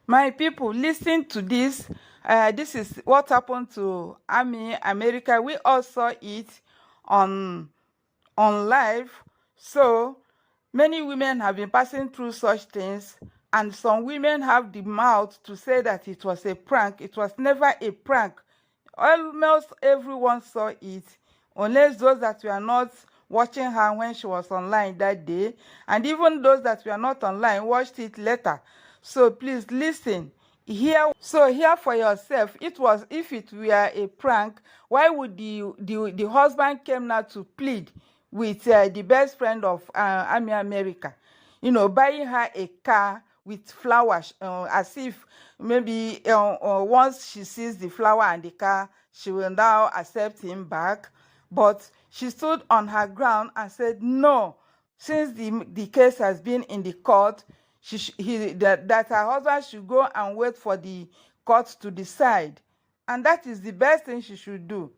My people, listen to this. This is what happened to Ammy, America. We all saw it on live. So many women have been passing through such things, and some women have the mouth to say that it was a prank. It was never a prank. Almost everyone saw it, unless those that were not watching her when she was online that day, and even those that were not online watched it later. So please listen. Hear for yourself. It was, if it were a prank, why would the husband came now to plead with the best friend of Ammy America, buying her a car with flowers, as if maybe once she sees the flower and the car, she will now accept him back. But she stood on her ground and said no, since the case has been in the court, that her husband should go and wait for the court to decide, and that is the best thing she should do.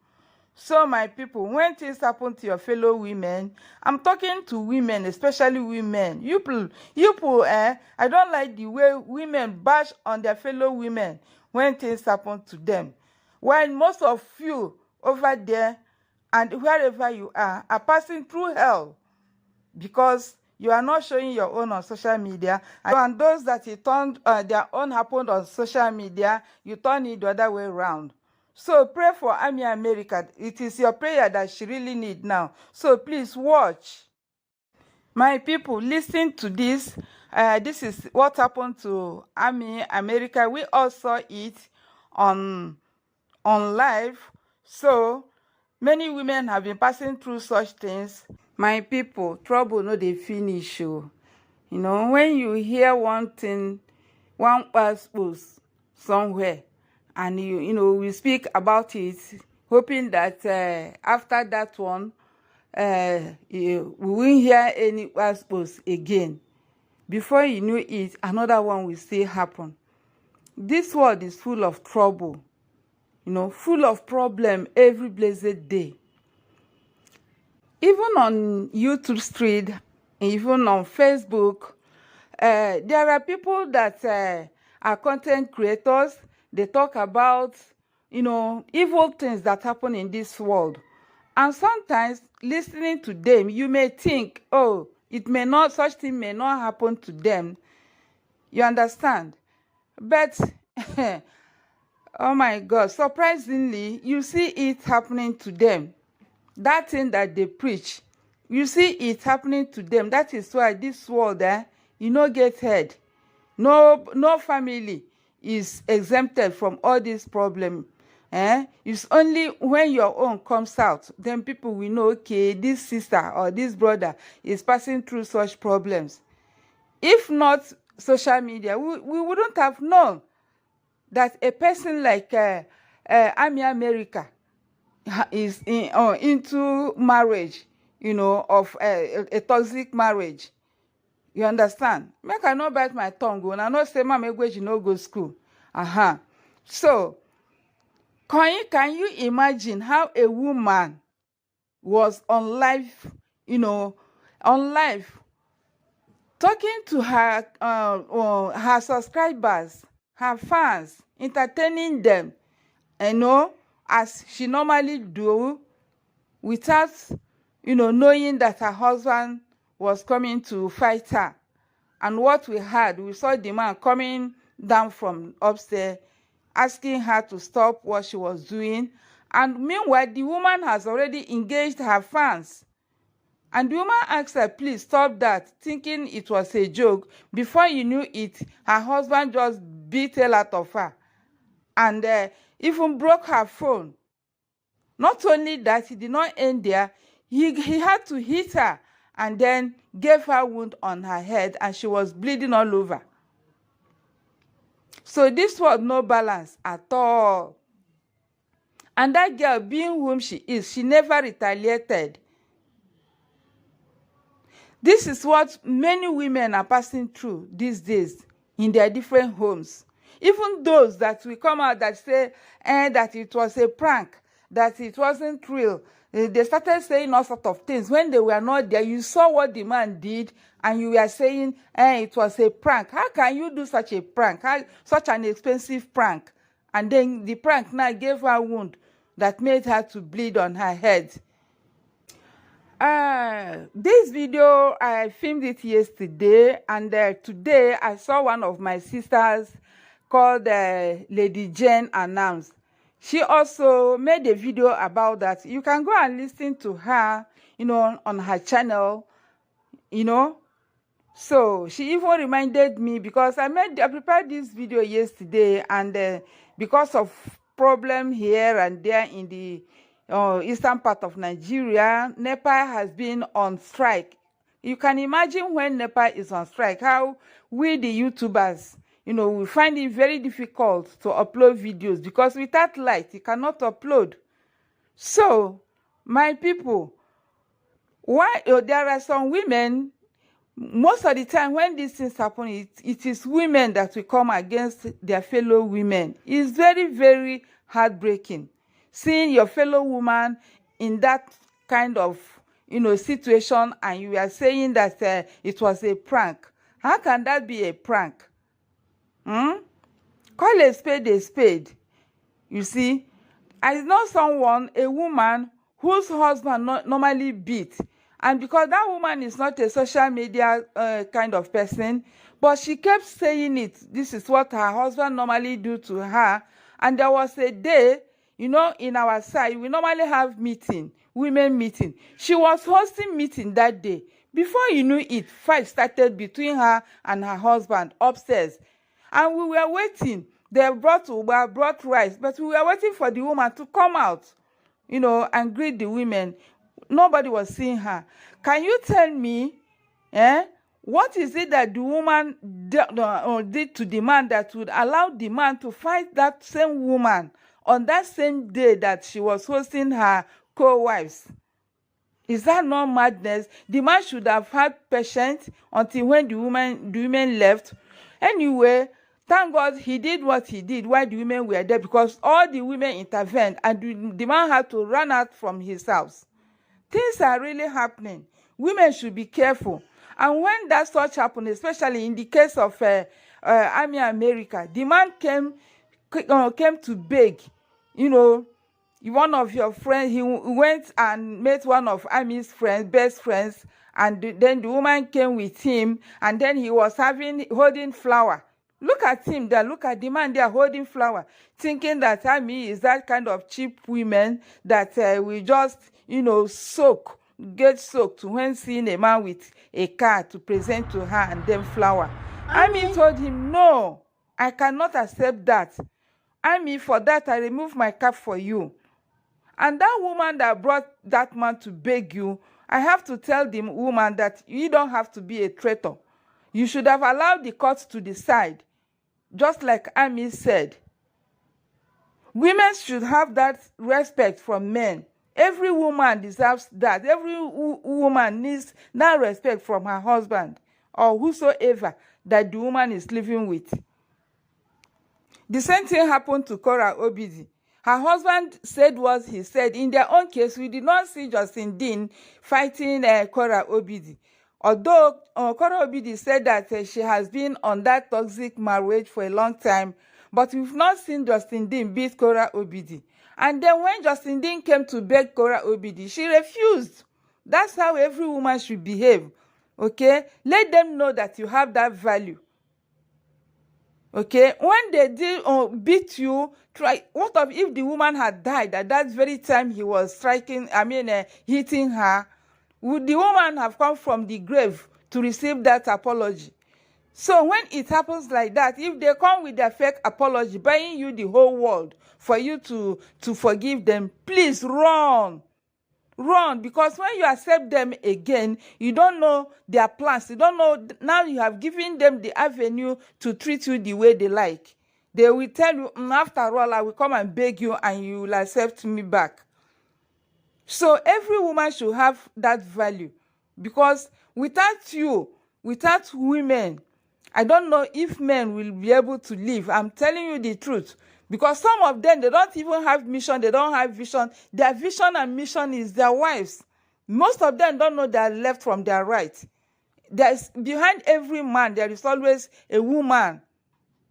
So my people, when things happen to your fellow women, I'm talking to women, especially women. You people, I don't like the way women bash on their fellow women when things happen to them. While most of you over there and wherever you are passing through hell because you are not showing your own on social media, and those that you turned their own happened on social media, you turn it the other way around. So pray for Ammy America. It is your prayer that she really needs now. So please watch. My people, listen to this. This is what happened to Ammy America. We all saw it on live. So many women have been passing through such things. My people, trouble no dey finish. When you hear one thing, one expose somewhere, and we speak about it, hoping that after that one, we won't hear any expose again. Before you know it, another one will still happen. This world is full of trouble, full of problem every blessed day. Even on YouTube Street, even on Facebook, there are people that are content creators. They talk about, evil things that happen in this world. And sometimes listening to them, you may think, oh, such thing may not happen to them. You understand? But, oh my God, surprisingly, you see it happening to them. That thing that they preach, you see it happening to them. That is why this world, get head. No family is exempted from all these problems. It's only when your own comes out, then people will know, okay, this sister or this brother is passing through such problems. If not social media, we wouldn't have known that a person like Ammy America is into marriage, of a toxic marriage. You understand? Make I not bite my tongue, and I not say Mama Egwueji no go school. So, can you imagine how a woman was on live, talking to her subscribers, her fans, entertaining them, as she normally do, without knowing that her husband was coming to fight her. And what we heard, we saw the man coming down from upstairs, asking her to stop what she was doing. And meanwhile, the woman has already engaged her fans. And the woman asked her, please stop that, thinking it was a joke. Before you knew it, her husband just beat hell out of her. And even broke her phone. Not only that, he did not end there. He had to hit her and then gave her a wound on her head, and she was bleeding all over. So this was no balance at all. And that girl, being whom she is, she never retaliated. This is what many women are passing through these days in their different homes. Even those that will come out that say that it was a prank, that it wasn't real. They started saying all sorts of things. When they were not there, you saw what the man did, and you were saying, it was a prank. How can you do such a prank? Such an expensive prank? And then the prank now gave her a wound that made her to bleed on her head. This video, I filmed it yesterday, and today I saw one of my sisters called Lady Jane announced. She also made a video about that. You can go and listen to her, on her channel, So she even reminded me, because I prepared this video yesterday, and because of problem here and there in the eastern part of Nigeria, NEPA has been on strike. You can imagine when NEPA is on strike, how we the YouTubers, we find it very difficult to upload videos, because without light, you cannot upload. So, my people, why there are some women, most of the time when these things happen, it is women that will come against their fellow women. It's very, very heartbreaking seeing your fellow woman in that kind of situation, and you are saying that it was a prank. How can that be a prank? Call a spade. You see, I know someone, a woman whose husband normally beat, and because that woman is not a social media kind of person, but she kept saying it. This is what her husband normally do to her. And there was a day, in our side, we normally have women meeting. She was hosting meeting that day. Before you knew it, fight started between her and her husband upstairs. And we were waiting. They brought rice, but we were waiting for the woman to come out, and greet the women. Nobody was seeing her. Can you tell me, what is it that the woman did to the man that would allow the man to fight that same woman on that same day that she was hosting her co-wives? Is that not madness? The man should have had patience until when the women left. Anyway, thank God he did what he did while the women were there, because all the women intervened, and the man had to run out from his house. Things are really happening. Women should be careful. And when that such happened, especially in the case of Ammy America, the man came to beg, one of your friends, he went and met one of Ammy's best friends, and then the woman came with him, and then he was holding flower. Look at him there, look at the man there holding flower, thinking that Ammy is that kind of cheap woman that we just, get soaked when seeing a man with a car to present to her and then flower. Ammy told him, no, I cannot accept that. Ammy, for that I remove my cap for you. And that woman that brought that man to beg you, I have to tell the woman that you don't have to be a traitor. You should have allowed the court to decide, just like Ammy said. Women should have that respect from men. Every woman deserves that. Every woman needs that respect from her husband or whosoever that the woman is living with. The same thing happened to Cora Obidi. Her husband said what he said. In their own case, we did not see Justin Dean fighting Cora Obidi. Although Cora Obidi said that she has been on that toxic marriage for a long time, but we've not seen Justin Dean beat Cora Obidi. And then when Justin Dean came to beg Cora Obidi, she refused. That's how every woman should behave. Okay? Let them know that you have that value. Okay? When they did beat you, what if the woman had died at that very time he was hitting her? Would the woman have come from the grave to receive that apology? So when it happens like that, if they come with their fake apology, buying you the whole world for you to forgive them, please run. Run, because when you accept them again, you don't know their plans. You don't know, now you have given them the avenue to treat you the way they like. They will tell you, after all, I will come and beg you and you will accept me back. So every woman should have that value, because without you, without women, I don't know if men will be able to live. I'm telling you the truth. Because some of them, they don't even have mission. They don't have vision. Their vision and mission is their wives. Most of them don't know their left from their right. There's behind every man, there is always a woman.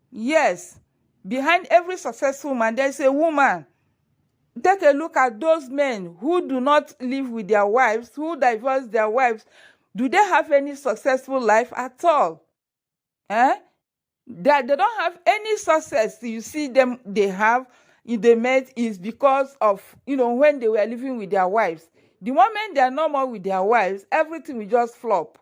Yes. Behind every successful man, there is a woman. Take a look at those men who do not live with their wives, who divorce their wives. Do they have any successful life at all? They don't have any success. You see them, they met is because of, when they were living with their wives. The moment they are no more with their wives, everything will just flop.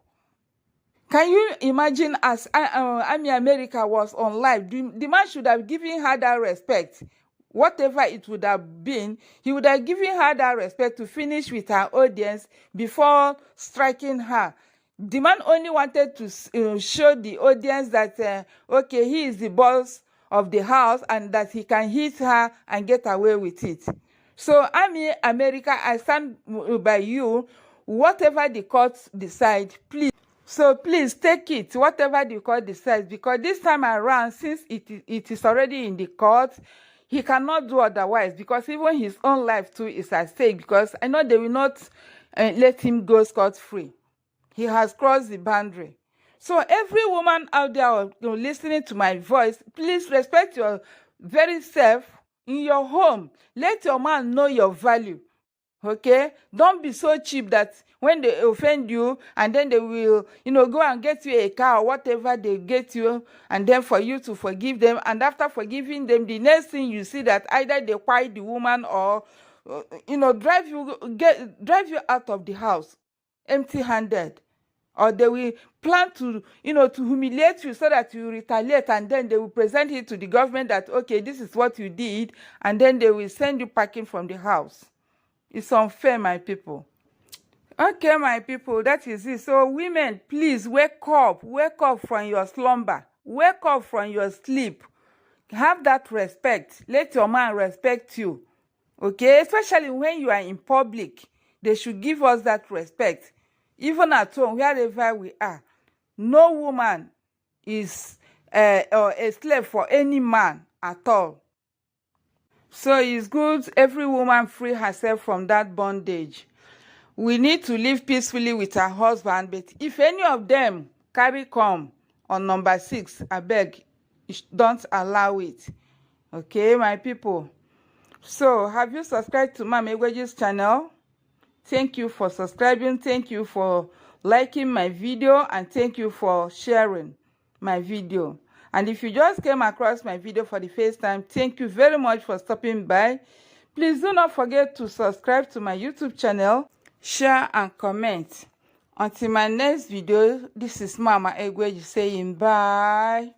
Can you imagine, as Ammy America was on live, the man should have given her that respect. Whatever it would have been, he would have given her that respect to finish with her audience before striking her. The man only wanted to show the audience that, okay, he is the boss of the house and that he can hit her and get away with it. So, Ammy America, I stand by you. Whatever the courts decide, please. So please take it, whatever the court decides, because this time around, since it is already in the court, he cannot do otherwise, because even his own life too is at stake, because I know they will not let him go scot-free. He has crossed the boundary. So every woman out there listening to my voice, please respect your very self in your home. Let your man know your value. Okay? Don't be so cheap that when they offend you and then they will, go and get you a car or whatever they get you, and then for you to forgive them. And after forgiving them, the next thing you see that either they quiet the woman or, drive you out of the house empty-handed. Or they will plan to, to humiliate you so that you retaliate, and then they will present it to the government that, okay, this is what you did, and then they will send you packing from the house. It's unfair, my people. Okay, my people, that is it. So, women, please wake up from your slumber. Wake up from your sleep. Have that respect. Let your man respect you. Okay, especially when you are in public. They should give us that respect. Even at home, wherever we are, no woman is a slave for any man at all. So it's good every woman free herself from that bondage. We need to live peacefully with her husband, but if any of them carry come on number 6, I beg, don't allow it. Okay, my people. So, have you subscribed to Mama Egwueji's channel? Thank you for subscribing. Thank you for liking my video. And thank you for sharing my video. And if you just came across my video for the first time, thank you very much for stopping by. Please do not forget to subscribe to my YouTube channel, share and comment. Until my next video, this is Mama Egwueji saying bye.